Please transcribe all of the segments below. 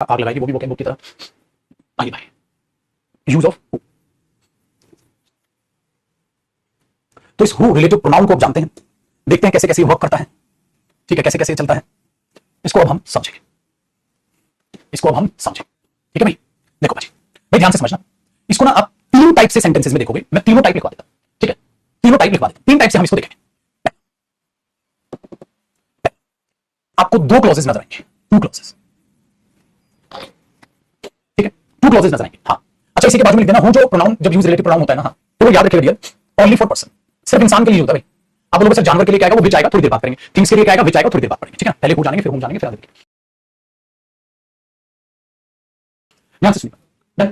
आग लगाएगी, वो भी वोकैब की तरह। आइए भाई, यूज ऑफ हु। तो इस हु रिलेटिव प्रोनाउन को आप जानते हैं, देखते हैं कैसे कैसे वर्क करता है, ठीक है, कैसे कैसे चलता है। इसको अब हम समझेंगे, इसको अब हम समझेंगे, ठीक है भाई। देखो भाई ध्यान से समझना, इसको ना आप तीन टाइप से सेंटेंसेस में देखोगे, मैं तीनों टाइप लिखवा देता, ठीक है, तीनों टाइप लिखवा देता, तीन टाइप से हम इसको देखेंगे। आपको दो क्लॉजेस नजर आएंगे, टू क्लॉजेस, ठीक है, टू क्लॉजेस नजर आएंगे। हाँ अच्छा, इसी के बाजू में लिख देना, हूं जो प्रोनाउन जब यूज रिलेटिव प्रोनाउन होता है ना, हाँ, तो वो याद रखिएगा डियर, ओनली फॉर पर्सन, सिर्फ इंसान के लिए होता है भाई। आप लोगों से जानवर के लिए क्या आएगा, वो विच आएगा, थोड़ी देर बात करेंगे। थिंग्स के लिए क्या आएगा, विच आएगा, थोड़ी देर बात करेंगे, ठीक है। पहले हूं जानेंगे, फिर हम जानेंगे, फिर आगे देखेंगे। ध्यान से सुनिए,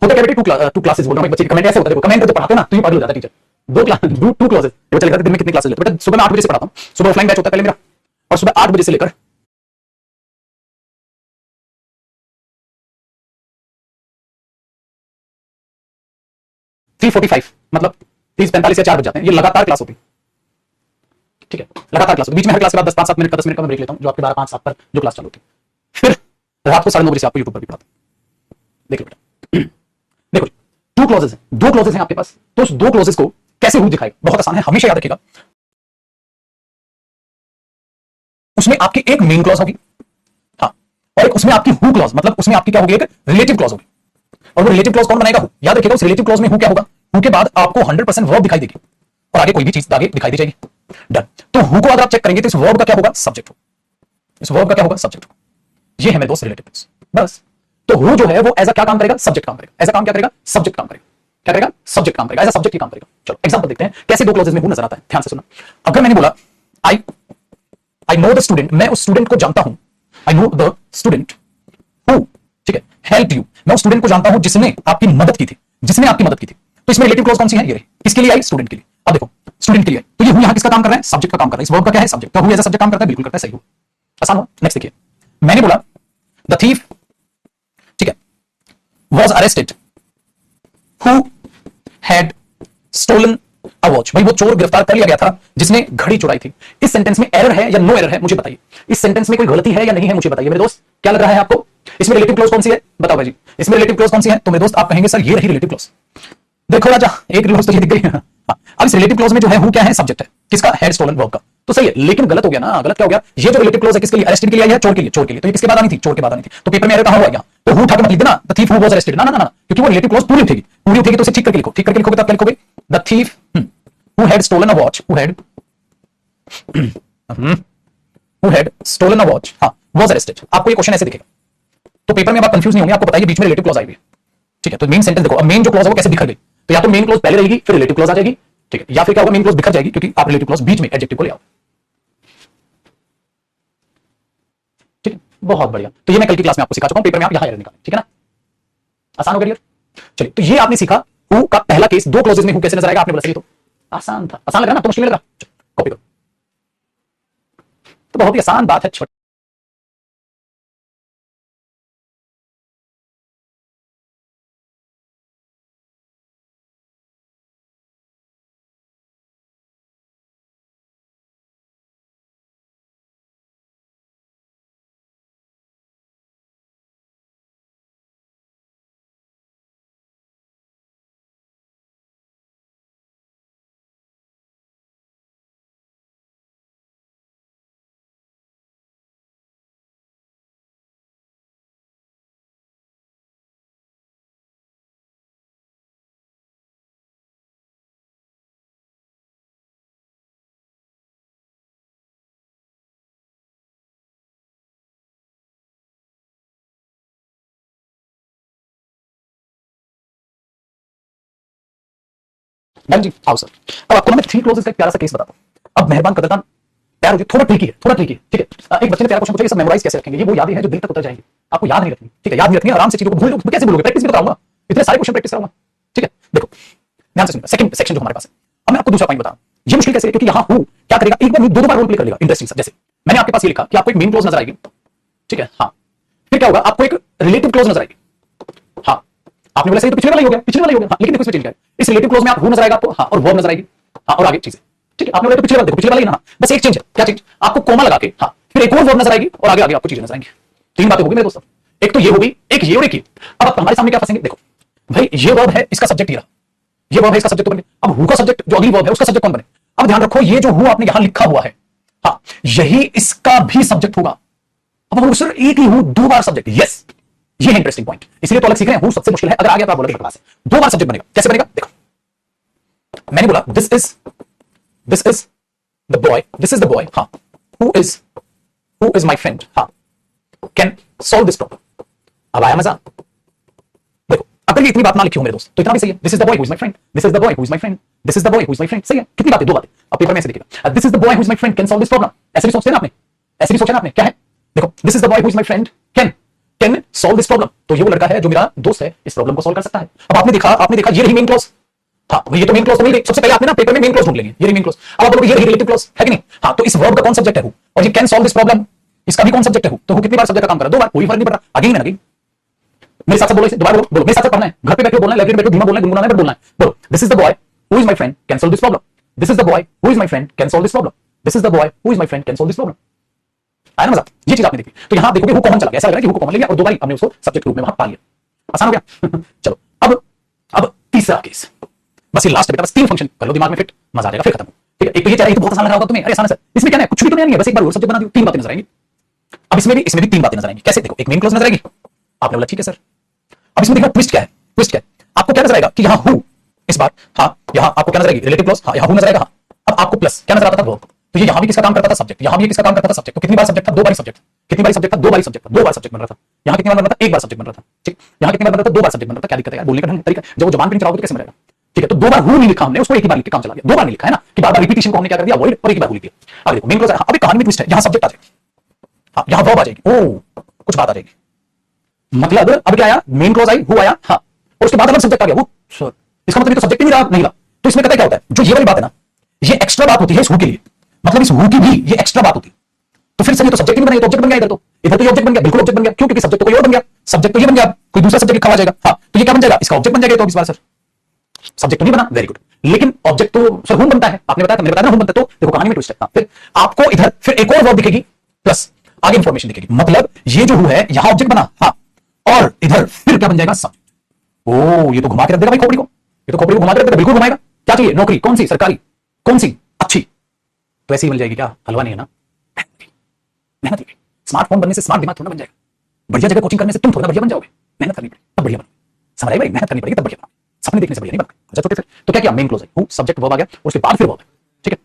होता क्या बेटे, टू क्लासेस बोल रहा हूं। एक बच्चे कमेंट ऐसे होता है, देखो कमेंट जब पढ़ाते हो ना तो ये पागल हो जाता है टीचर। टू क्लासेस, ये बच्चा लिखता है दिन में कितनी क्लासेस लेते हो बेटा। सुबह मैं 8 बजे से पढ़ाता हूं, सुबह ऑफलाइन बैच होता है पहले मेरा, और सुबह 8 बजे से लेकर 3:45, मतलब 30:45 या 4 बज जाते हैं। ये लगातार क्लास होती है, ठीक है, लगातार क्लास होती है। बीच में हर क्लास के बाद 10-5-7 मिनट का 10 मिनट का मैं ब्रेक लेता हूं, जो आपके 12-5-7 पर जो क्लास चालू होती है। फिर रात को 9:30 बजे से आपको यूट्यूब पर भी पढ़ाता हूं। देख लो बेटा, देखो टू क्लॉजेस हैं, दो क्लॉजेस हैं आपके पास, तो उस दो क्लॉजेस को कैसे रूप दिखाएगा, बहुत आसान है, हमेशा याद रखिएगा। उसमें आपकी एक मेन क्लॉज होगी, हाँ, और एक उसमें आपकी हु क्लॉज, मतलब उसमें आपकी क्या होगी, एक रिलेटिव क्लॉज होगी। और वो रिलेटिव क्लॉज कौन बनाएगा, हु। याद रखिएगा उस रिलेटिव क्लॉज में हु क्या होगा, हु के बाद आपको 100% वर्ब दिखाई देगी, और आगे कोई भी चीज आगे दिखाई दी जाएगी। डन। तो हु को अगर आप चेक करेंगे तो इस वर्ब का क्या होगा, सब्जेक्ट होगा, इस वर्ब का क्या होगा, सब्जेक्ट होगा। ये है मेरे दोस्त रिलेटिव क्लॉज, बस। तो हु जो है वो एज अ क्या काम करेगा, सब्जेक्ट काम करेगा। एज अ काम क्या करेगा, सब्जेक्ट काम करेगा। क्या करेगा, सब्जेक्ट काम करेगा, एज अ सब्जेक्ट ही काम करेगा। चलो एग्जांपल देखते हैं कैसे दो क्लॉजेस में हु नजर आता है, ध्यान से सुनना। अगर मैंने बोला आई नो द स्टूडेंट, मैं उस स्टूडेंट को जानता हूं, आई नो द स्टूडेंट हु, ठीक है, हेल्प यू, मैं उस स्टूडेंट को जानता हूं जिसने आपकी मदद की थी, जिसने आपकी मदद की थी। तो इसमें रिलेटिव क्लॉज कौन सी है, ये रही। किसके लिए आई, स्टूडेंट के लिए। अब देखो स्टूडेंट के लिए, तो ये हु यहां किसका काम कर रहा है, सब्जेक्ट का काम कर रहा है। इस वर्ब का क्या है, सब्जेक्ट। तो हु एज अ सब्जेक्ट काम करता है, बिल्कुल करता है, सही हो, आसान हो। नेक्स्ट देखिए, मैंने बोला द थीफ, ठीक है, was arrested who had stolen a watch। भाई वो चोर गिरफ्तार कर लिया गया था जिसने घड़ी चुराई थी। इस सेंटेंस में एरर है या नो एरर है, मुझे बताइए। इस सेंटेंस में कोई गलती है या नहीं है, मुझे बताइए मेरे दोस्त। क्या लग रहा है आपको, इसमें रिलेटिव क्लॉज कौन सी है, बताओ भाई जी, इसमें रिलेटिव क्लॉज कौन सी है। तो मेरे दोस्त आप कहेंगे सर ये रही रिलेटिव क्लॉज। देखो राजा, एक क्लॉज तो ये दिख गई। अब इस रिलेटिव क्लॉज में जो है हु क्या है, सब्जेक्ट है, किसका, हैड स्टोलन वर्ब का। तो सही है, लेकिन गलत हो गया ना। गलत क्या हो गया, ये जो रिलेटिव क्लॉज है किसके लिए, अरेस्टेड के लिए आई है, चोर के लिए, चोर के लिए। तो ये किसके बाद आनी थी, चोर के बाद आनी थी। तो पेपर में एरर कहां हुआ यहाँ, तो हु उठा के मत लिख देना the thief who was arrested, ना ना ना, क्योंकि वो रिलेटिव क्लॉज पूरी उठेगी, पूरी उठेगी तो इसे ठीक करके लिखो। ठीक करके लिखोगे तो क्या लिखोगे, the thief who had stolen a watch, who had stolen a watch, हां, वाज अरेस्टेड। आपको ये क्वेश्चन ऐसे दिखेगा, तो पेपर में आप कंफ्यूज नहीं होंगे। आपको बताइए बीच में रिलेटिव क्लॉज आई हुई है, ठीक है। तो मेन सेंटेंस देखो, अब मेन जो क्लॉज है वो कैसे बिखर गई। तो या तो मेन क्लॉज पहले रहेगी फिर रिलेटिव क्लॉज आ जाएगी, ठीक है, या फिर क्या होगा, मेन क्लॉज बिखर जाएगी क्योंकि आप रिलेटिव क्लॉज बीच में एडजेक्टिव को ले आओ, ठीक है। बहुत बढ़िया, तो ये मैं कल की क्लास में आपको सिखा चुका हूं, पेपर में आप यहां एरर निकालें, ठीक है ना। आसान हो गया यार। चलिए, तो ये आपने सीखा हु का पहला केस, दो क्लॉजेस में हु कैसे नजर आएगा। आपने बोला सही, तो आसान था, आसान लगा ना, तो मुश्किल लगा, कॉपी करो। तो बहुत ही आसान बात है, छोटी। मैम जी आओ सर, अब आपको ना मैं थ्री क्लोजेस का एक प्यारा सा केस बताता हूं। अब मेहरबान कदरदान तैयार हो जाइए, थोड़ा ट्रिकी है, थोड़ा ट्रिकी है, ठीक है। एक बच्चे ने प्यारा क्वेश्चन पूछा, ये सब मेमोराइज कैसे रखेंगे। ये वो यादें हैं जो दिल तक उतर जाएंगी, आपको याद नहीं रखनी, ठीक है, याद नहीं रखनी, आराम से चीजों को भूल कैसे भूलोगे, प्रैक्टिस भी तो कराऊंगा, इतने सारे क्वेश्चन प्रैक्टिस कराऊंगा, ठीक है। देखो ध्यान से सुनिए, सेकंड सेक्शन जो हमारे पास है। अब मैं आपको दूसरा पॉइंट बताऊं, ये मुश्किल कैसे है, क्योंकि यहां हूं क्या करेगा, एक बार दो बार रोल प्ले कर लेगा। इंटरेस्टिंग सा, जैसे मैंने आपके पास ये लिखा कि आपको एक मेन क्लोज नजर आएगी, ठीक है, हाँ, फिर क्या होगा, आपको एक रिलेटिव क्लोज नजर आएगी, हाँ, आपने बोला सही, तो पिछले वाला ही हो गया, पिछले वाला ही हो गया, हाँ, लेकिन देखो इसमें चेंज क्या है, इस रिलेटिव क्लोज में आप हु नजर आएगा आपको, हाँ, और वर्ब नजर आएगी, हाँ, और आगे चीजें, ठीक है। आपने बोला तो पिछले वाला देखो, पिछले वाला ही ना, बस एक चेंज है, क्या चेंज, आपको कोमा लगा के, हाँ, फिर एक और वर्ब नजर आएगी और आगे आगे आपको चीजें नजर आएंगी। तीन बातें होगी मेरे दोस्तों। एक तो ये होगी, एक ये और एक ये। अब हमारे सामने क्या फंसेंगे, देखो भाई ये वर्ब है, इसका सब्जेक्ट ये रहा, ये वर्ब है, इसका सब्जेक्ट तो बन गया। अब हु का सब्जेक्ट, जो अगली वर्ब है उसका सब्जेक्ट कौन बने। अब ध्यान रखो ये जो हु आपने यहां लिखा हुआ है, हाँ यही इसका भी सब्जेक्ट होगा। अब हम सर एक ही हु दो बार सब्जेक्ट, यस ये है इंटरेस्टिंग पॉइंट, इसलिए तो अलग सीख रहे हैं। हु सबसे मुश्किल है, अगर आ गया तो आप बोलोगे बकवास है। दो बार सब्जेक्ट बनेगा, कैसे बनेगा देखो, मैंने बोला this is the boy, this is the boy, हाँ हु इज माई फ्रेंड, हाँ कैन सॉल्व दिस प्रॉब्लम। अब आया मजा, देखो अगर ये इतनी बात ना लिखी हो मेरे दोस्त तो इतना भी सही है। This is the boy who is my friend, this is the boy who is my friend, this is the boy who is my friend, सही है। कितनी बातें, दो बातें। अब पेपर में ऐसे लिखेगा, this is the boy who is my friend can solve this problem. ऐसे भी सोचते हैं ना आपने, ऐसे भी सोचा ना आपने, क्या है देखो, this is the boy who is my friend can solve this problem. तो ये वो लड़का है जो मेरा दोस्त है, इस प्रॉब्लम को सॉल्व कर सकता है। अब आपने देखा ये रही मेन क्लॉज, हाँ ये तो मेन क्लॉज तो नहीं, सबसे पहले आपने ना पेपर में मेन क्लॉज ढूंढ लेंगे, ये रही मेन क्लॉज। अब आप बोलोगे ये रही रिलेटिव क्लॉज है कि नहीं, हाँ तो इस वर्ब का कौन सब्जेक्ट है हु, और ये कैन सॉल्व दिस प्रॉब्लम इसका भी कौन सब्जेक्ट है हु। तो हु कितनी बार सब्जेक्ट का काम कर रहा है, दो बार, कोई फर्क नहीं पड़ रहा। अगेन एंड अगेन मेरे साथ बोलो, इसे दोबारा बोलो, मेरे साथ पढ़ना है, घर पे बैठे बोलना है, लाइब्रेरी में बैठे धीमा बोलना है, गुनगुनाना है, बोलना है। बोलो this is the boy who is my friend can solve this problem, this is the boy who is my friend can solve this problem, this is the boy who is my friend can solve this problem. आया ना मजा, ये चीज आपने देखी। तो यहां देखोगे हु कॉमन चला गया, ऐसा लग रहा है कि हु को कॉमन ले लिया और दो बार हमने उसको सब्जेक्ट रूप में वहां पा लिया, आसान हो गया। चलो अब तीसरा केस, बस ये लास्ट बेटा, बस तीन फंक्शन कर लो दिमाग में फिट, मजा आ जाएगा, फिर खत्म। ठीक है, एक तो ये चला, ये तो बहुत आसान लग रहा होगा तुम्हें, अरे आसान है सर, इसमें क्या है, कुछ भी तो नहीं है, बस एक बार और सब्जेक्ट बना दियो, तीन बातें नजर आएंगी। अब इसमें भी तीन बातें नजर आएंगी, कैसे देखो, एक मेन क्लॉज नजर आएगी, आपने बोला ठीक है सर। अब इसमें देखो ट्विस्ट क्या है, ट्विस्ट क्या है, आपको क्या नजर आएगा कि यहां हु इस बार, हाँ यहां आपको क्या नजर आएगी, रिलेटिव क्लॉज, हाँ यहां हु नजर आएगा, हाँ अब आपको प्लस क्या नजर आता था, वर्ब। तो ये यहां भी किसका काम करता था, सब्जेक्ट, यहां भी किसका काम करता था, सब्जेक्ट। तो कितनी बार सब्जेक्ट था, दो बार सब्जेक्ट। कितनी बार सब्जेक्ट था, दो बार सब्जेक्ट था, दो बार सब्जेक्ट बन रहा था। यहां कितनी बार बन रहा था, एक बार सब्जेक्ट बन रहा था। ठीक, यहां कितनी बार बन रहा था, दो बार सब्जेक्ट बन रहा था। क्या दिक्कत है यार, बोलने का ढंग तरीका, जब वो जबान पे नहीं चलाओगे तो कैसे बनेगा। ठीक है, तो दो बार हु नहीं लिखा हमने, उसको एक ही बार लिख के काम चला गया, दो बार नहीं लिखा है ना, कि बार बार रिपीटिशन को हमने क्या कर दिया, अवॉइड, और एक ही बार लिख दिया। अब देखो मेन क्लॉज है, अब एक कहानी में ट्विस्ट है, यहां सब्जेक्ट आ जाएगा, हाँ यहां वर्ब आ जाएगी, ओ कुछ बात आ जाएगी, मतलब अब क्या आया, मेन क्लॉज आई, हु आया, हाँ और उसके बाद अलग सब्जेक्ट आ गया, हु। सर इसका मतलब ये तो सब्जेक्ट ही नहीं रहा। तो इसमें पता क्या होता है, जो ये वाली बात है ना, ये एक्स्ट्रा बात होती है इस हु के लिए, मतलब इस हु की भी ये एक्स्ट्रा बात होती है। तो फिर सर ये तो सब्जेक्ट नहीं बना, ये तो ऑब्जेक्ट बन गया, इधर तो ये ऑब्जेक्ट बन गया, बिल्कुल ऑब्जेक्ट बन गया, क्यों, क्योंकि सब्जेक्ट तो कोई और बन गया, सब्जेक्ट तो ये बन गया, कोई दूसरा सब्जेक्ट लिखा हुआ जाएगा, हाँ तो ये क्या बन जाएगा, इसका ऑब्जेक्ट बन जाएगा। तो इस बार सर सब्जेक्ट तो नहीं बना, वेरी गुड, लेकिन ऑब्जेक्ट तो सर हु बनता है, आपने बताया, मैंने बताया ना हु बनता है। तो देखो कहानी में ट्विस्ट है, हाँ, फिर आपको इधर फिर एक और वर्ब दिखेगी प्लस आगे इंफॉर्मेशन दिखेगी, मतलब ये जो हु है यहां ऑब्जेक्ट बना, हाँ और इधर फिर क्या बन जाएगा, सब्जेक्ट। ओ ये तो घुमा के रख देगा भाई खोपड़ी को, ये तो खोपड़ी को घुमा के रख देगा, बिल्कुल घुमाएगा। क्या चाहिए, नौकरी, कौन सी, सरकारी, कौन सी, अच्छी, तो ऐसी ही मिल जाएगी, क्या हलवा नहीं है ना, मेहनत लगी। स्मार्टफोन बनने से स्मार्ट दिमाग थोड़ा बन जाएगा, बढ़िया जगह कोचिंग करने से तुम थोड़ा बढ़िया बन जाओगे, मेहनत करनी पड़ेगी तब बढ़िया बनोगे, समझ आई भाई, मेहनत करनी पड़ेगी तब बढ़िया बनोगे, सपने देखने से बढ़िया नहीं बनते। अच्छा तो फिर तो क्या किया, मेन क्लॉज है, हु सब्जेक्ट वर्ब आ गया, उसके बाद फिर वर्ब है, ठीक है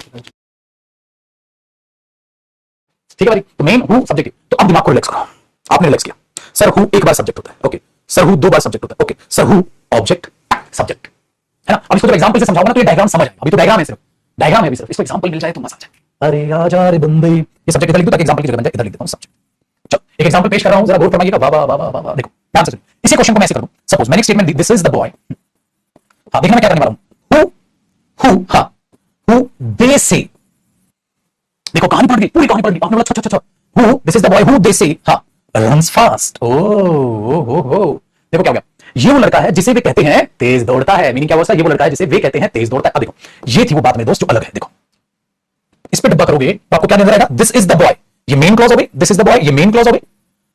ठीक है भाई, तो मेन हु सब्जेक्ट। तो अब दिमाग को रिलैक्स करो, आपने रिलैक्स किया, सर हु एक बार सब्जेक्ट होता है, ओके, सर हु दो बार सब्जेक्ट होता है, okay, sir who object subject है ना। अब इसको जब एग्जांपल से समझाऊंगा ना तो ये डायग्राम समझ आएगा, अभी तो डायग्राम है, सिर्फ डायग्राम है, अभी सिर्फ इसको एग्जांपल मिल जाए तो मजा आ जाए। अरे आजा रे बंदे, ये सब्जेक्ट इधर लिख दो ताकि एग्जांपल की जगह बन जाए, इधर लिख देता हूं सब्जेक्ट। चलो एक एग्जांपल पेश कर रहा हूं, जरा गौर फरमाइएगा, वाह वाह वाह वाह, देखो ध्यान से सुनिए, इसी क्वेश्चन को मैं ऐसे कर दूं, सपोज मैंने एक statement the, this is the boy, हां देखना मैं क्या करने वाला हूं, हु हां हु दे से, देखो कहानी पढ़ गई, पूरी कहानी पढ़ गई, आपने बोला अच्छा अच्छा अच्छा, who this is the boy who they से, हां रन्स फास्ट, ओ देखो क्या हो गया, ये वो लड़का है जिसे वे कहते हैं तेज दौड़ता है, मीनिंग क्या हुआ, ये वो लड़का है जिसे वे कहते हैं तेज दौड़ता है। अब देखो ये थी वो बात मेरे दोस्त जो अलग है, देखो इस पे डब्बा करोगे तो आपको क्या नजर आएगा, दिस इज द बॉय, ये मेन क्लॉज हो गई, दिस इज द बॉय ये मेन क्लॉज हो गई,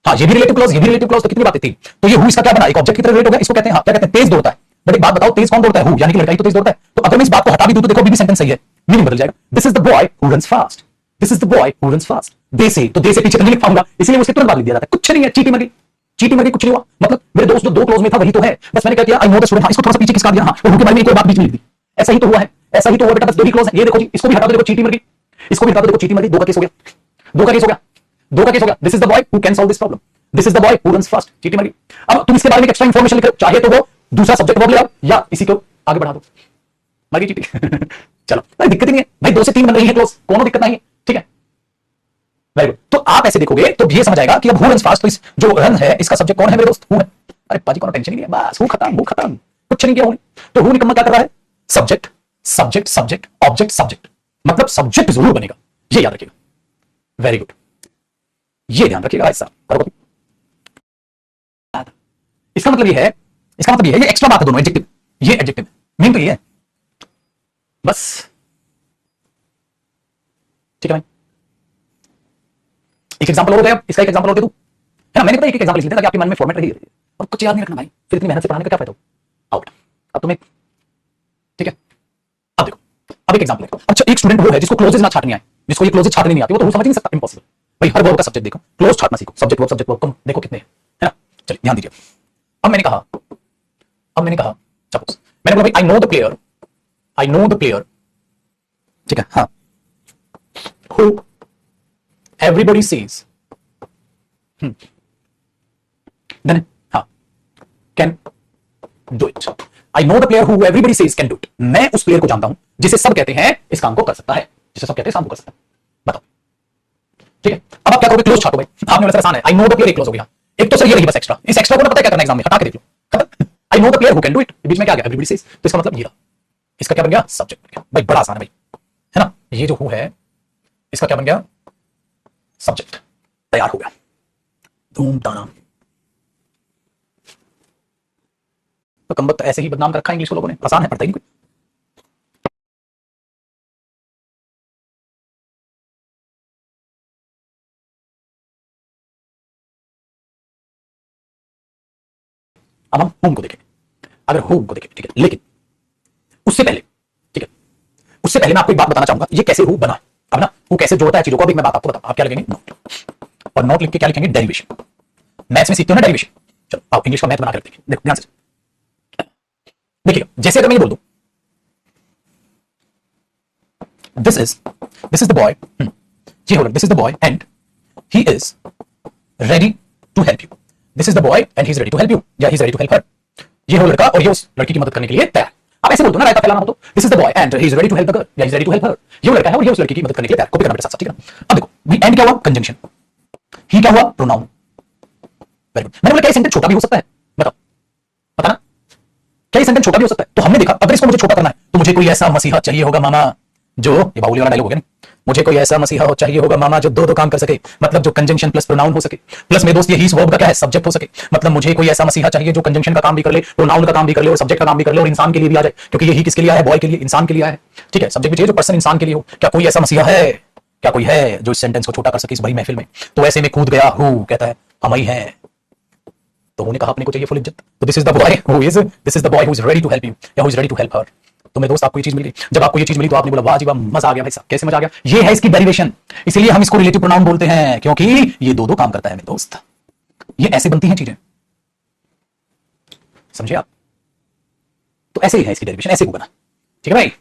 हाँ ये भी रिलेटिव क्लॉज, ये भी रिलेटिव क्लॉज, तो कितनी बातें थी। तो ये हु इसका क्या बना, एक ऑब्जेक्ट की तरह रिलेट हो गया, इसको कहते हैं, हाँ क्या कहते हैं, तेज दौड़ता है। बट एक बात बताओ, तेज कौन दौड़ता है, हु, यानी कि लड़का ही तो तेज दौड़ता है। तो अगर मैं इस बात को हटा भी दूं तो देखो अभी भी सेंटेंस सही है, मीनिंग बदल जाएगा, this is the boy who runs fast, this is the boy who runs fast, they say, तो दे से पीछे तो नहीं लिख पाऊंगा, इसलिए उसके तुरंत बाद लिख दिया जाता है, कुछ नहीं है, चीटी मरी, चीटी मरी, कुछ नहीं हुआ, मतलब मेरे दोस्त जो दो क्लोज में था वही तो है, बस मैंने क्या किया, आई नो द स्टूडेंट, हाँ इसको थोड़ा सा पीछे खिसका दिया, हाँ और हु के बारे में कोई बात बीच में लिख दी, ऐसा ही तो हुआ है, ऐसा ही तो हुआ बेटा, बस दो ही क्लोज है, ये देखो जी, इसको भी हटा दो, देखो चीटी मर गई, इसको भी हटा दो, देखो चीटी मर गई, दो का केस हो गया, दो का केस हो गया, दो का केस हो गया, this is the boy who can solve this problem, this is the boy who runs fast, चीटी मर गई। अब तुम इसके बारे में एक्स्ट्रा इंफॉर्मेशन लिख रहे हो, चाहे तो वो दूसरा सब्जेक्ट वर्ब ले आओ या इसी को आगे बढ़ा दो, मर गई चीटी। चलो भाई दिक्कत नहीं है भाई, दो से तीन बन रही है क्लोज, कोनो दिक्कत नहीं है, ठीक है वेरी गुड। तो आप ऐसे देखोगे तो ये समझ आएगा कि अब हु रन्स फास्ट, तो इस जो रन है इसका सब्जेक्ट कौन है मेरे दोस्त, हु है। अरे पाजी को टेंशन ही नहीं है, बस हु खत्म, हु खत्म, कुछ नहीं किया हु। तो हु निकम्मा क्या कर रहा है, subject subject subject object subject, मतलब सब्जेक्ट जरूर बनेगा, ये याद रखिएगा, वेरी गुड, ये ध्यान रखिएगा ऐसा करो। इसका मतलब ये है, इसका मतलब ये है, ये एक्स्ट्रा बात है, दोनों एडजेक्टिव, ये एडजेक्टिव मीन तो ये है, बस ठीक है भाई। एक एग्जांपल और दे, इसका एक एग्जांपल और दे दूं, है ना। मैंने पता एक एग्जांपल लिख दिया ताकि आपके मन में फॉर्मेट रही और कुछ याद नहीं रखना भाई, फिर इतनी मेहनत से पढ़ाने का क्या फायदा हो। आउट। अब तुम्हें ठीक है, अब देखो, अब एक एग्जांपल देखो। अच्छा, एक स्टूडेंट वो है जिसको क्लोजेस ना छाटनी आए, जिसको ये क्लोजेस छाटनी नहीं आती, वो तो समझ नहीं सकता, इंपॉसिबल भाई। हर वर्ब का सब्जेक्ट देखो, क्लोज छाटना सीखो, सब्जेक्ट वर्ब कम देखो कितने हैं, है ना। चलिए ध्यान दीजिए। अब मैंने कहा सपोज मैंने बोला भाई आई नो द प्लेयर, ठीक है, हाँ, हु एवरीबॉडी सेज, देन हाँ, can do it. I know the player who everybody says can do it. मैं उस प्लेयर को जानता हूं जिसे सब कहते हैं इस काम को कर सकता है, जिसे सब कहते हैं इस काम को कर सकता है। बताओ, ठीक है। अब आप क्या करोगे, क्लोज छाटो भाई। आपने बोला सर आसान है, आई नो द प्लेयर एक क्लोज हो गया। एक तो सर ये रही बस एक्स्ट्रा, इस एक्स्ट्रा को ना पता है क्या करना, एग्जाम में हटा के देख लो, खत्म। I know the player who can do it, बीच में क्या आ गया, एवरीबॉडी सेज, तो इसका मतलब ये रहा, इसका क्या बन गया, सब्जेक्ट बन गया भाई। बड़ा आसान है भाई, है ना। ये जो हु है इसका क्या बन गया, सब्जेक्ट, तैयार हो गया, धूम ताना। तो कम वक्त ऐसे ही बदनाम कर रखा है इंग्लिश को लोगों ने, आसान है, पढ़ता ही नहीं कोई। अब हम होम को देखेंगे। अगर होम को देखेंगे, ठीक है, लेकिन उससे पहले, ठीक है, उससे पहले मैं आपको एक बात बताना चाहूंगा, ये कैसे हु बना। अब ना हु कैसे जोड़ता है चीजों को, अभी मैं बात आपको बताऊं। आप क्या लिखेंगे, नोट, और नोट लिख के क्या लिखेंगे, डेरिवेशन। मैथ्स में सीखते हो ना डेरिवेशन, चलो आओ इंग्लिश का मैथ बना कर देखें। देखो ध्यान से देखिएगा, जैसे अगर मैं ये बोल दूं दिस इज द बॉय, ये हो, this is the boy and he is ready to help you. This is the boy and he is ready to help you, या he is ready to help her. ये हो लड़का और ये उस लड़की की मदद करने के लिए तैयार। आप ऐसे बोल दो ना, रायता फैलाना हो तो this is the boy and he is ready to help the girl, या he is ready to help her. ये लड़का है और ये उस लड़की की मदद करने के लिए तैयार, कॉपी करना मेरे साथ, ठीक है ना। अब देखो भी एंड क्या हुआ, कंजंक्शन, ही क्या हुआ, प्रोनाउन। Very good. मैंने बोला क्या ये सेंटेंस छोटा भी हो सकता है, बताओ, पता ना, क्या ये सेंटेंस छोटा भी हो सकता है। तो हमने देखा अगर इसको मुझे छोटा करना है तो मुझे कोई ऐसा मसीहा चाहिए होगा मामा, जो ये बाहुली वाला डायलॉग हो गया नहीं, मुझे कोई ऐसा मसीहा चाहिए होगा मामा जो दो काम कर सके, मतलब जो कंजंक्शन प्लस प्रोनाउन हो सके, प्लस मेरे दोस्त ये ही इस वर्ब का क्या है, सब्जेक्ट हो सके। मतलब मुझे कोई ऐसा मसीहा चाहिए जो कंजंक्शन का काम भी कर ले, प्रोनाउन का काम भी कर ले, और सब्जेक्ट का काम भी कर ले, और इंसान के लिए भी आ जाए, क्योंकि यही किसके लिए है, बॉय के लिए, इंसान के लिए है, ठीक है। सब्जेक्ट भी चाहिए जो पर्सन इंसान के लिए हो। क्या कोई ऐसा मसीहा है, क्या कोई है जो इस सेंटेंस को छोटा कर सके इस बड़ी महफिल में। तो ऐसे में कूद गया हु, कहता है हम ही हैं। तो उन्होंने कहा अपने को चाहिए फुल इज्जत, तो this is the boy who is, this is the boy who is ready to help you, या who is ready to help her. तो मेरे दोस्त आपको ये चीज मिल गई। जब आपको ये चीज मिली तो आपने बोला वाह जी वाह, मजा आ गया भाई साहब, कैसे मजा आ गया। ये है इसकी डेरिवेशन, इसलिए हम इसको रिलेटिव प्रोनाउन बोलते हैं, क्योंकि ये दो काम करता है मेरे दोस्त। ये ऐसे बनती हैं चीजें, समझे आप। तो ऐसे ही है इसकी डेरिवेशन, ऐसे होगा ना, ठीक है भाई।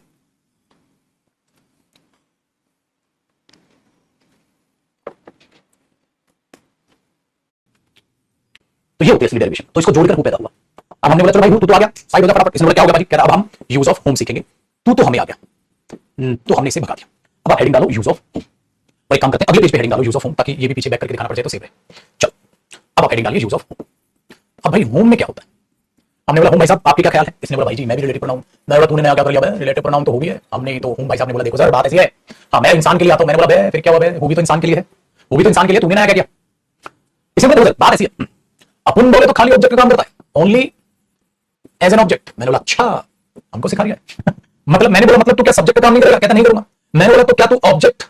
तो ये होती है इसकी डेरिवेशन। तो इसको जोड़कर हु पैदा हुआ। अब हमने बोला चलो भाई हु, तू तो आ गया, साइड हो जा फटाफट। इसने बोला क्या हो गया भाई, कह रहा अब हम यूज ऑफ होम सीखेंगे। तू तो हमें आ गया, तो हमने इसे भगा दिया। अब आप हेडिंग डालो यूज ऑफ होम, और एक काम करते हैं अगले पेज पे हेडिंग डालो यूज ऑफ होम, ताकि ये भी पीछे बैक करके दिखाना पड़ जाए तो सेव है। चलो अब आप हेडिंग डालिए यूज ऑफ होम। अब भाई होम में क्या होता है, हमने बोला होम भाई साहब आपके क्या ख्याल है। इसने बोला भाई जी मैं भी रिलेटिव प्रोनाउन। मैं बोला तूने नया क्या कर लिया, रिलेटिव प्रोनाउन तो हो भी है हमने तो होम। भाई साहब ने बोला देखो सर बात ऐसी है, हाँ मैं इंसान के लिए आता हूं। मैंने बोला बे फिर क्या हुआ, वो भी तो इंसान के लिए है, वो भी तो इंसान के लिए, तूने नया क्या किया। इसमें देखो बात ऐसी है, अपन बोले तो खाली ऑब्जेक्ट का काम करता है, ओनली एज एन ऑब्जेक्ट। मैंने बोला अच्छा हमको सिखा रहा है मतलब मैंने बोला मतलब तू क्या सब्जेक्ट का काम नहीं करेगा, कहता नहीं करूंगा। मैंने बोला तो क्या तू ऑब्जेक्ट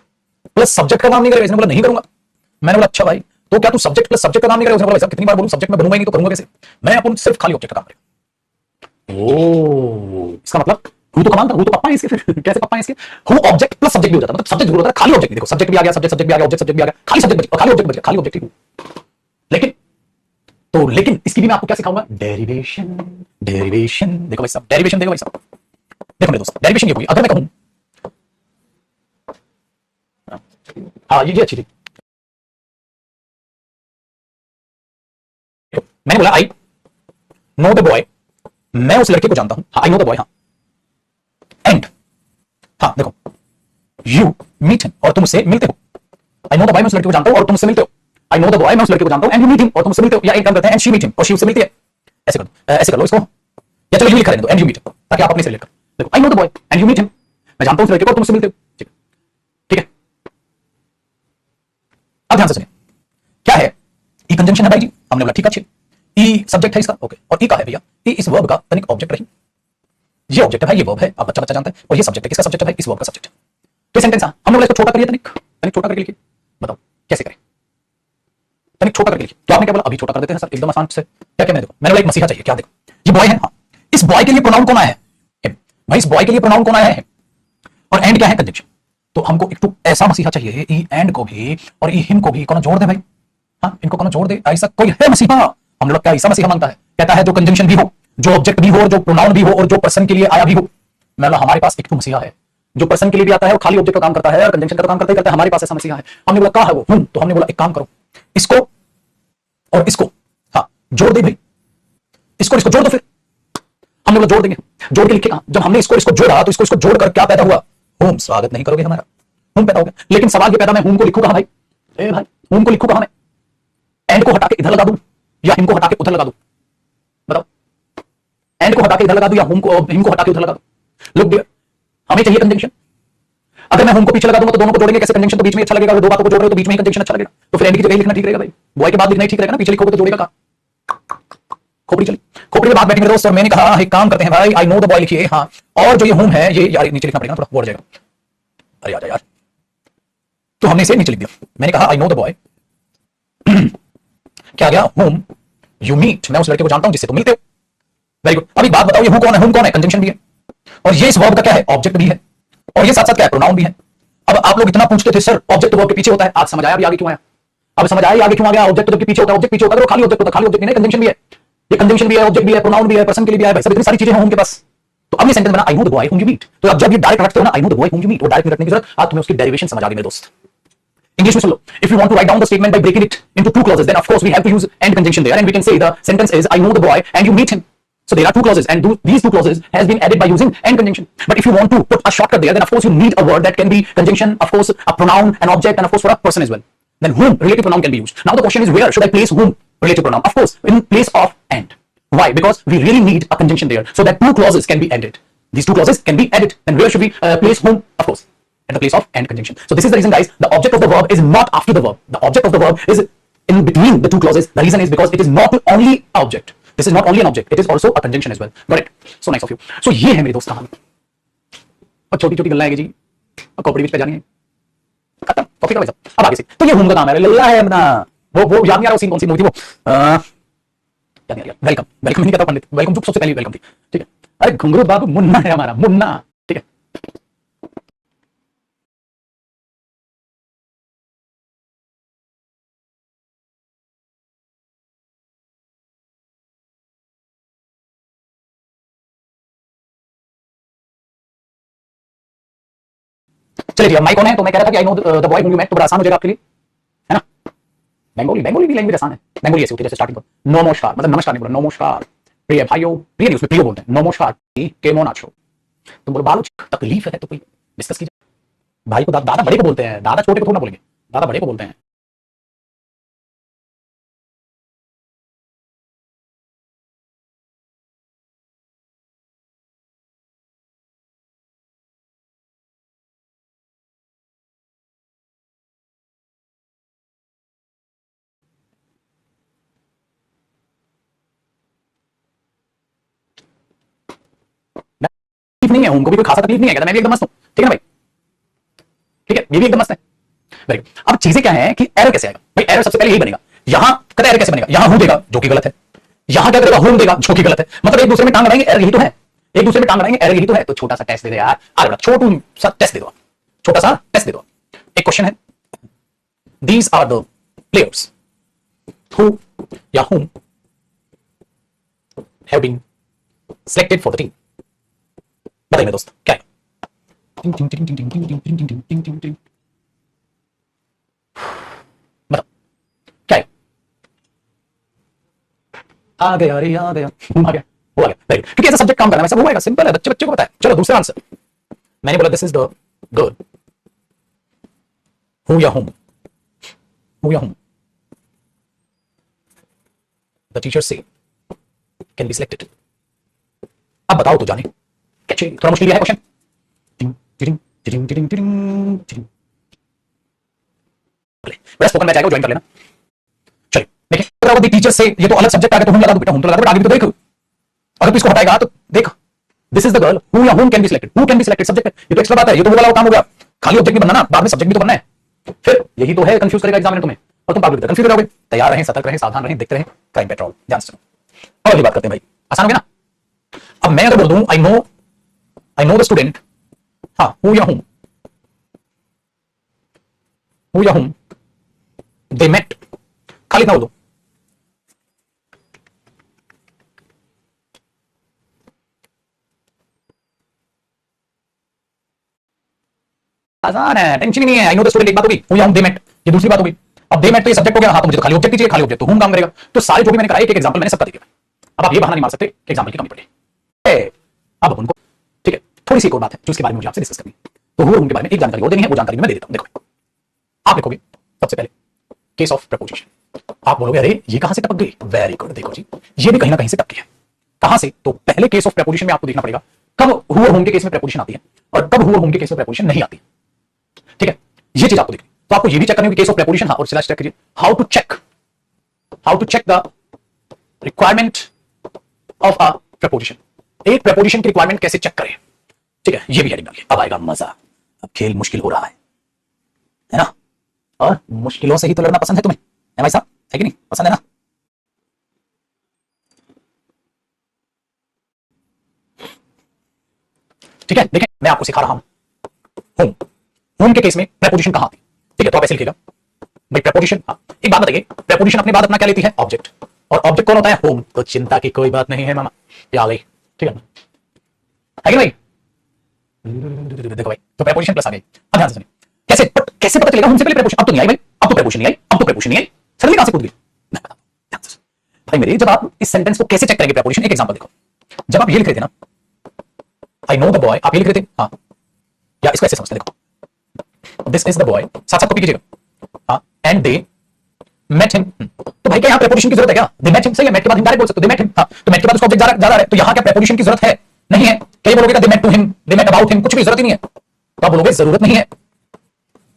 प्लस सब्जेक्ट का काम नहीं करेगा। इसने बोला नहीं करूंगा। मैंने बोला अच्छा भाई तो क्या तू सब्जेक्ट प्लस सब्जेक्ट का काम नहीं करेगा। उसने बोला भाई साहब कितनी बार बोलूं सब्जेक्ट में बनूंगा ही नहीं तो करूंगा कैसे। मैं अपन सिर्फ खाली ऑब्जेक्ट का काम करेगा। ओ इसका मतलब हु तो कमाल था, हु तो पप्पा है इसके, फिर कैसे पप्पा है इसके। हु ऑब्जेक्ट प्लस सब्जेक्ट भी हो जाता, मतलब सब्जेक्ट जरूर होता है, खाली ऑब्जेक्ट देखो, सब्जेक्ट भी आ गया, सब्जेक्ट भी आ गया, ऑब्जेक्ट भी आ गया, खाली सब्जेक्ट बच, खाली ऑब्जेक्ट बच गया, खाली ऑब्जेक्ट ही। लेकिन तो लेकिन इसकी भी मैं आपको क्या सिखाऊंगा, डेरिवेशन। डेरिवेशन देखो भाई साहब, डेरिवेशन देखो भाई साहब, देखो मेरे दोस्त डेरिवेशन ये हुई। अगर मैं कहूं हाँ ये अच्छी थी, मैंने बोला आई नो द बॉय, मैं उस लड़के को जानता हूं, आई नो द बॉय, हाँ एंड हाँ देखो यू मीट हिम, और तुम उससे मिलते हो। आई नो द बॉय मैं उस लड़के को जानता हूं और तुम उससे मिलते हो। आई नो द बॉय मैं उस लड़के को जानता हूं एंड यू मीट हिम, और तुम उससे मिलते हो। या एक काम करते हैं एंड शी मीट हिम, और शी उससे मिलती है। ऐसे ऐसे कर लो इसको, या चलो यू लिखा रहने दो एंड यू मीट हिम, ताकि आप अपने से रिलेट करो। देखो I know the boy and you meet him, मैं जानता हूं उस लड़के को और तुम उससे मिलते हो। ठीक है अब ध्यान से सुनिए क्या है, ई कंजंक्शन है भाई जी, हमने बोला ठीक है अच्छी। ई सब्जेक्ट है इसका, ओके, और ई का है भैया, ई इस वर्ब का तनिक ऑब्जेक्ट रही। ये ऑब्जेक्ट है भाई, ये वर्ब है, आप बच्चा बच्चा जानता है, और ये सब्जेक्ट है, किसका सब्जेक्ट है भाई, इस वर्ब का सब्जेक्ट। तो सेंटेंस हमने बोला इसको छोटा करिए, तनिक तनिक छोटा करके लिखिए, बताओ कैसे करें। तनिक छोटा करके लिखिए। तो आपने क्या बोला, अभी छोटा कर देते हैं सर एकदम आसान से। क्या क्या मैंने बोला एक मसीहा चाहिए, क्या देखो ये बॉय है, हाँ इस बॉय के लिए प्रोनाउन कौन आया है, भाई इस बॉय के लिए प्रोनाउन कौन आया है, और एंड क्या है, कंजंक्शन। तो हमको एक तो ऐसा मसीहा चाहिए, ई एंड को भी और ई हिम को भी कौन जोड़ दे भाई, हाँ इनको कौन जोड़ दे, ऐसा कोई है मसीहा। हम लोग क्या ऐसा मसीहा मांगता है, कहता है जो कंजंक्शन भी हो, जो ऑब्जेक्ट भी हो, और जो प्रोनाउन भी हो, और जो पर्सन के लिए आया भी हो। मैं हमारे पास एक तो मसीहा है जो पर्सन के लिए भी आता है और खाली ऑब्जेक्ट का काम करता है और कंजंक्शन का काम करता है, हमारे पास ऐसा मसीहा है। हमने बोला क्या है वो, तो हमने बोला एक काम करो, इसको और इसको हाँ जोड़ दे भाई, इसको इसको जोड़ दो। फिर हमने बोला जोड़ देंगे, जोड़ के लिखे कहां, जब हमने इसको इसको जोड़ा तो इसको जोड़कर क्या पैदा हुआ, होम। स्वागत नहीं करोगे हमारा, होम पैदा हो गया। लेकिन सवाल ये पैदा, मैं होम को लिखूं कहां भाई, ए भाई होम को लिखूं कहां मैं, एंड को हटा के इधर लगा दूं या हिम को हटा के उधर लगा दूं, बताओ एंड को हटा के इधर लगा दूं या होम को हिम को हटा के उधर लगा दूं। लुक डियर, हमें चाहिए कंजंक्शन। अगर मैं होम को पीछे लगा दूंगा तो दोनों को जोड़ेंगे कैसे, कंजंक्शन तो बीच में अच्छा लगेगा, अगर दो बातों को जोड़ रहे हो तो बीच में ही कंजंक्शन अच्छा लगेगा, तो फिर एंड की जगह लिखना ठीक रहेगा भाई, बॉय के बाद लिखना ठीक रहेगा ना, पीछे लिखोगे तो जोड़ेगा कहां, खोपड़ी चली, खोपड़ी के बाद बैठेंगे दोस्त। और मैंने कहा एक काम करते हैं भाई, आई नो द बॉय लिखिए, हाँ और जो ये होम है ये यार नीचे लिखना पड़ेगा थोड़ा, बढ़ जाएगा, अरे आजा यार। तो हमने इसे नीचे लिख दिया, मैंने कहा आई नो द बॉय, क्या गया, होम यू मीट, मैं उस लड़के को जानता हूं जिससे तुम मिलते हो। Very good. अब एक बात बताओ, ये हूं कौन है, होम कौन है, कंजंक्शन भी है, और ये इस वर्ब का क्या है, ऑब्जेक्ट भी है, और ये साथ साथ क्या है, प्रोनाउन भी है। अब आप लोग इतना पूछते थे सर ऑब्जेक्ट वर्ब के पीछे होता है, आज समझ आया भी आगे क्यों आया, अब समझ आया आगे क्यों आ गया, ऑब्जेक्ट के पीछे होता है, ऑब्जेक्ट पीछे होता है, खाली ऑब्जेक्ट होता है, खाली ऑब्जेक्ट नहीं, कंजंक्शन भी है, ये कंजंक्शन भी है, ऑब्जेक्ट भी है, प्रोनाउन भी है, पर्सन के लिए भी है भाई, सब इतनी सारी चीजें हैं होम के पास। तो अब ये सेंटेंस बना I know the boy whom you meet, तो अब जब ये डायरेक्ट रखते हो ना I know the boy whom you meet, वो डायरेक्ट रखने की जरूरत, आज तुम्हें उसकी डेरिवेशन समझ आ गई मेरे दोस्त। English में सुन लो, if you want to write down the statement by breaking it into two clauses, then of course we have to use and conjunction there, and we can say the sentence is I know the boy and you meet him. So there are two clauses, and these two clauses has been added by using and conjunction. But if you want to put a shortcut there, then of course you need a word that can be conjunction, of course a pronoun, an object, and of course for a person as well. Then whom relative pronoun can be used. Now the question is, where should I place whom relative pronoun? Of course in place of and. Why? Because we really need a conjunction there, so that two clauses can be added. These two clauses can be added. Then where should we place whom? Of course at the place of and conjunction. So this is the reason, guys, the object of the verb is not after the verb. The object of the verb is in between the two clauses. The reason is because it is not only an object. This is not only an object. It is also a conjunction as well. Got it? So nice of you. So ये है मेरे दोस्त कहानी, और छोटी छोटी गल्ला है जी, और कॉपी बीच पे जानी है, खत्म कॉपी का वैसा। अब आगे से तो ये होम का काम है, लल्ला है अपना, वो याद नहीं आ रहा सीन कौन सी मूवी थी वो, याद नहीं आ रहा, वेलकम, वेलकम नहीं कहता पंडित, वेलकम जो सबसे पहली वेलकम थी, ठीक है। अरे घुंघरू बाबू मुन्ना है हमारा, मुन्ना, ठीक है। चलिए अब माइक कौन है, तो मैं कह रहा था कि I know the boy whom you met, तो बड़ा आसान हो जाएगा आपके लिए, है ना। बंगाली, बंगाली भी लैंग्वेज आसान है, बंगाली ऐसे होती है जैसे स्टार्टिंग पर नमस्कार, मतलब नमस्कार नहीं बोला, नमस्कार प्रिय भाइयों, प्रिय नहीं उसमें प्रियो बोलते हैं, नमस्कार केमोन आछो, तुम बोलो बालू तकलीफ है तो कोई डिस्कस कीजिए। भाई को दादा बड़े को बोलते हैं, दादा छोटे को थोड़ा ना बोलेंगे, दादा बड़े को बोलते हैं। नहीं है, उनको भी कोई खासा तकलीफ नहीं है, मैं भी एकदम मस्त हूं, ठीक है ना भाई, ठीक है, ये भी एकदम मस्त है। Very good. अब चीजें क्या है कि एरर कैसे आएगा भाई, एरर सबसे पहले यही बनेगा, यहां कहते एरर कैसे बनेगा, यहां हूं देगा जो कि गलत है, यहां क्या करेगा होम देगा जो कि गलत है, मतलब एक दूसरे में टांग लगाएंगे, एरर यही तो है, एक दूसरे में टांग लगाएंगे, एरर यही तो है। तो छोटा सा टेस्ट दे दे यार, अरे छोटू सा टेस्ट दे दो, छोटा सा टेस्ट दे दो। एक क्वेश्चन है, these are the players who या whom have been selected for the team। बताइए मेरे दोस्त क्या है, बताओ क्या है, आ गया अरे आ गया, आ गया हो गया, क्योंकि ऐसा सब्जेक्ट काम करना है, वैसा हुआ, सिंपल है, बच्चे बच्चे को पता है। चलो दूसरा आंसर, मैंने बोला this is the girl who या whom, हु या whom the teacher say can be selected। अब बताओ तो जाने, थोड़ा मुश्किल है क्वेश्चन, बड़ा स्पोकन बैच आएगा, ज्वाइन कर लेना। चलिए देखिए, टीचर से ये तो अलग सब्जेक्ट आ गया, तो हम लगा दो बेटा, हम तो लगा दो, आगे भी तो देख, अगर तू इसको हटाएगा तो देख, this is the girl who या whom can be selected, who can be selected subject है, ये तो एक्स्ट्रा बात है, ये तो वो वाला काम हो गया, खाली ऑब्जेक्ट भी बनना ना, बाद में सब्जेक्ट भी तो बनना है, फिर यही तो है, कंफ्यूज करेगा एग्जामिनर तुम्हें। और तुम पागल की तरह कंफ्यूज हो जाओगे। तैयार रहें, सतर्क रहें, सावधान रहें, देखते रहें क्राइम पेट्रोल। ध्यान से सुनो। और अगली बात करते हैं भाई, आसान हो गया ना। अब मैं अगर बोल दूं आई नो द स्टूडेंट, हाँ, हु या हुम दे मेट, खाली इतना बोल दो। आसान है, टेंशन ही नहीं है। आई नो द स्टूडेंट एक बात होगी, हु या हुम दे मेट ये दूसरी बात होगी। अब दे मेट तो ये सब्जेक्ट हो गया, हाँ, तो मुझे तो खाली ऑब्जेक्ट चाहिए, खाली ऑब्जेक्ट तो हुम काम करेगा। तो सारे जो भी मैंने कराए एक एग्जांपल मैंने सबका दिया। अब आप ये बहाना नहीं मार सकते कि एग्जांपल की कमी पड़ी है। अब उनको, ठीक है, थोड़ी सी एक और बात है जो इसके बारे में मुझे आपसे डिस्कस करनी है। तो हु और हुम के बारे में एक जानकारी और देनी है, वो जानकारी मैं दे देता हूं। देखो, आप लिखोगे सबसे पहले केस ऑफ प्रपोजिशन। आप बोलोगे अरे ये कहां से टपक गई, वेरी गुड। देखो जी, ये भी कहीं ना कहीं से टपकी है। कहां से? तो पहले केस ऑफ प्रपोजिशन में आपको देखना पड़ेगा कब हु और हुम के केस में प्रपोजिशन आती है और कब हु और हुम के केस में प्रपोजिशन नहीं आती। ठीक है, ये चीज आपको देखनी। तो आपको ये भी चेक करनी होगी केस ऑफ प्रपोजिशन। हाँ, और सिला चेक कीजिए how to check the requirement of a preposition. एक प्रपोजिशन की रिक्वायरमेंट कैसे चेक करें। ठीक है, ये भी हेडिंग डालिए। अब आएगा मजा, अब खेल मुश्किल हो रहा है ना। और मुश्किलों से ही तो लड़ना पसंद है तुम्हें, है भाई साहब, है कि नहीं? पसंद है ना। ठीक है, देखें मैं आपको सिखा रहा हूं। होम होम के केस में प्रपोजिशन कहां आती है। ठीक है, तो आप ऐसे लिखिएगा भाई प्रपोजिशन। हाँ, एक बात बताइए, प्रपोजिशन अपने बाद अपना क्या लेती है, ऑब्जेक्ट। और ऑब्जेक्ट कौन होता है, होम। तो चिंता की कोई बात नहीं है मामा, ये आ गई। ठीक है ना, है कि भाई। देखो भाई, तो प्रपोजिशन प्लस आ गई। अब ध्यान से सुनिए, कैसे पता चलेगा होम से पहले प्रपोजिशन। अब तो नहीं आई भाई, अब तो प्रपोजिशन नहीं आई, अब तो प्रपोजिशन नहीं आई, सडनली कहां से कूद गई। मैं बताता हूं, ध्यान से सुनिए। भाई मेरे, जब आप इस सेंटेंस को कैसे चेक करेंगे प्रपोजिशन, एक एग्जांपल देखो। जब आप ये लिख रहे थे ना, आई नो द बॉय, आप ये लिख रहे थे, हाँ, या इसको ऐसे समझते हैं, देखो दिस इज द बॉय, साथ साथ कॉपी कीजिएगा। हाँ, एंड दे मेट हिम। तो भाई क्या यहाँ प्रपोजिशन की जरूरत है क्या? दे मेट हिम सही है, मेट के बाद हिम डायरेक्ट बोल सकते हो, दे मेट हिम। हाँ, तो मेट के बाद उसका ऑब्जेक्ट जा रहा है, तो यहाँ क्या प्रपोजिशन की जरूरत है? नहीं है। क्या बोलोगे they met to him, they met about him, कुछ भी जरूरत ही नहीं है। तो आप बोलोगे जरूरत नहीं है,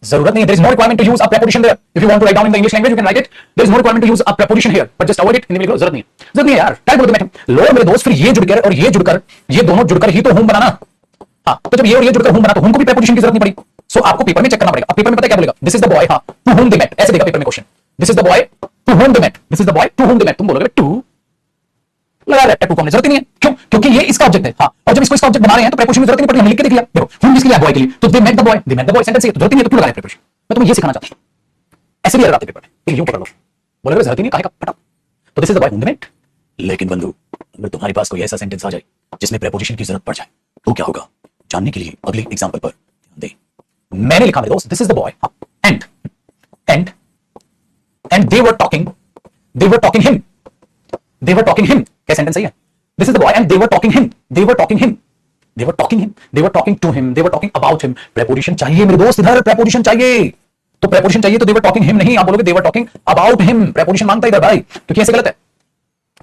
जरूरत नहीं है। There is no requirement to use a preposition there. If you want to write down in the English language, you can write it. There is no requirement to use a preposition here, but just avoid it. Hindi में लिखो, जरूरत नहीं है, जरूरत नहीं है यार। क्या बोलोगे मैडम, लो मेरे दोस्त, फिर ये जुड़कर और ये जुड़कर, ये दोनों जुड़कर ही तो होम बनाना। हाँ, तो जब ये और ये जुड़कर होम बना, तो होम को भी preposition की जरूरत नहीं पड़ी। सो आपको पेपर में चेक करना पड़ेगा। अब पेपर में पता क्या बोलेगा, दिस इज द बॉय, हाँ, टू होम दे मेट, ऐसे देगा पेपर में question. This is the boy to whom they met, this is the boy to whom they met. तुम बोलोगे टू लगा रहा है, टू को जरूरत ही नहीं है। क्यों? क्योंकि ये इसका ऑब्जेक्ट है। हाँ, और जब इसको इसका ऑब्जेक्ट बना रहे हैं तो preposition की जरूरत नहीं पड़ी, हम लिख के देख लिया। देखो होम किसके लिए, बॉय के लिए, तो they met the boy, they met the boy sentence है, तो जरूरत ही नहीं है, तो क्यों लगा रहे preposition। मैं तुम्हें ये सिखाना चाहता हूं, ऐसे भी आते पेपर में, लेकिन यूं पकड़ लो, बोलोगे जरूरत ही नहीं, काहे का फटा। तो this is the boy whom they met. लेकिन बंधु, अगर तुम्हारे पास कोई ऐसा सेंटेंस आ जाए जिसमें preposition की जरूरत पड़ जाए, तो क्या होगा? जानने के लिए अगले एग्जांपल पर ध्यान दें। मैंने लिखा मेरे दोस्त, this is the boy and and and they were talking him. क्या सेंटेंस सही है? This is the boy and they were talking him, they were talking him, they were talking him, they were talking to him, they were talking about him. preposition चाहिए मेरे दोस्त, इधर preposition चाहिए। तो preposition चाहिए, तो they were talking him नहीं, आप बोलोगे they were talking about him। preposition मांगता है इधर भाई, क्योंकि ऐसे गलत है।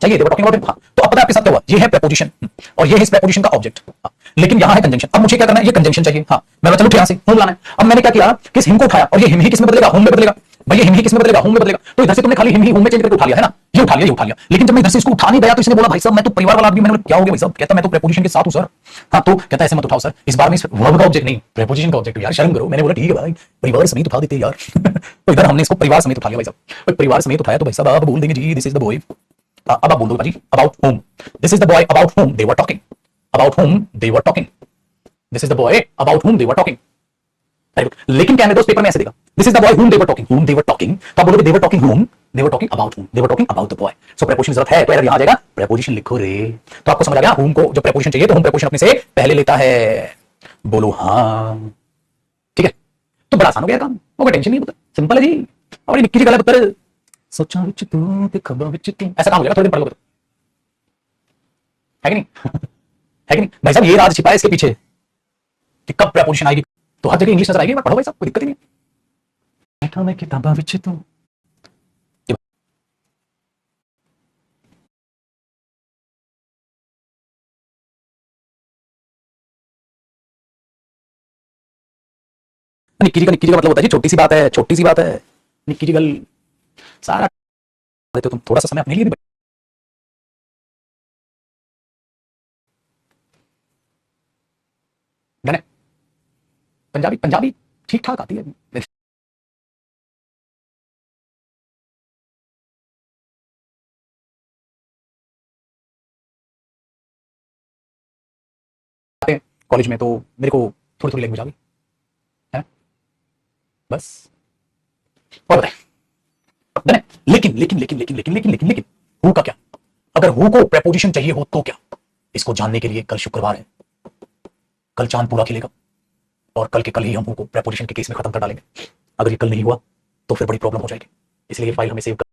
चाहिए they were talking about him। हाँ, तो अब पता है आपके साथ क्या हुआ, ये है preposition और ये है इस preposition का ऑब्जेक्ट। हाँ, लेकिन यहां है कंजंक्शन। अब मुझे क्या करना है, ये कंजंक्शन चाहिए। हाँ, मैं चलो यहां से होम लाना है। अब मैंने क्या किया, किस हिम को उठाया, और ये हिम ही किस में बदलेगा, होम में बदलेगा। भाई ये हिम ही किस में बदलेगा, होम में बदलेगा। तो इधर से तुमने खाली हिम ही होम में चेंज करके उठा लिया है ना, ये उठा लिया, ये उठा लिया। लेकिन जब मैं इधर से इसको उठा नहीं गया, तो इसने बोला भाई साहब मैं तो परिवार वाला आदमी। मैंने बोला क्या हो गया भाई साहब? कहता मैं तो preposition के साथ हूं सर। हाँ, तो कहता ऐसे मत उठाओ सर, इस बार में इस वर्ब का ऑब्जेक्ट नहीं, preposition का ऑब्जेक्ट। यार शर्म करो। मैंने बोला ठीक है भाई, परिवार समेत उठा देते यार। तो इधर हमने इसको परिवार समेत उठा लिया भाई साहब। परिवार समेत उठाया तो भाई साहब आप बोल देंगे जी दिस इज द बॉय। अब आप बोल दो भाई about home, this is the boy about home they were talking, about home they were talking, this is the boy about home they were talking. लेकिन क्या है दोस्त, पेपर में ऐसे देगा, this is the boy whom they were talking, whom they were talking। तो आप बोलोगे they were talking whom, they were talking about whom, they were talking about the boy। So preposition जरूरत है, तो यार यहां आ जाएगा preposition लिखो रे। तो आपको समझ आ गया, whom को जो preposition चाहिए तो whom preposition अपने से पहले लेता है। बोलो हाँ, ठीक है। तो बड़ा आसान हो गया काम, कोई टेंशन नहीं, सिंपल है जी। और निक्की जी गला पुत्र, सोचा विच तू ते खबा विच तू, ऐसा काम हो जाएगा थोड़ी देर पढ़ लोगे तो, है कि नहीं? है कि नहीं भाई साहब? ये राज छिपा है इसके पीछे कि कब preposition आएगी। तो हर जगह इंग्लिश नजर आएगी, पढ़ो भाई साहब, कोई दिक्कत ही नहीं। बैठा मैं किताबा विच तू, निक्की जी का मतलब होता है जी छोटी सी बात है, छोटी सी बात है। निक्की जी गल सारा देते हो तुम, थोड़ा सा समय अपने लिए भी डन है। पंजाबी पंजाबी ठीक ठाक आती है। कॉलेज में तो मेरे को थोड़ी थोड़ी लैंग्वेज आ गई है बस। और बताए डन है। लेकिन लेकिन लेकिन लेकिन लेकिन लेकिन लेकिन लेकिन हु का क्या? अगर हु को प्रेपोजिशन चाहिए हो तो क्या? इसको जानने के लिए कल शुक्रवार है, कल चांद पूरा खिलेगा और कल के कल ही हम हु को प्रेपोजिशन के केस में खत्म कर डालेंगे। अगर ये कल नहीं हुआ तो फिर बड़ी प्रॉब्लम हो जाएगी, इसलिए ये फाइल हमें सेव कर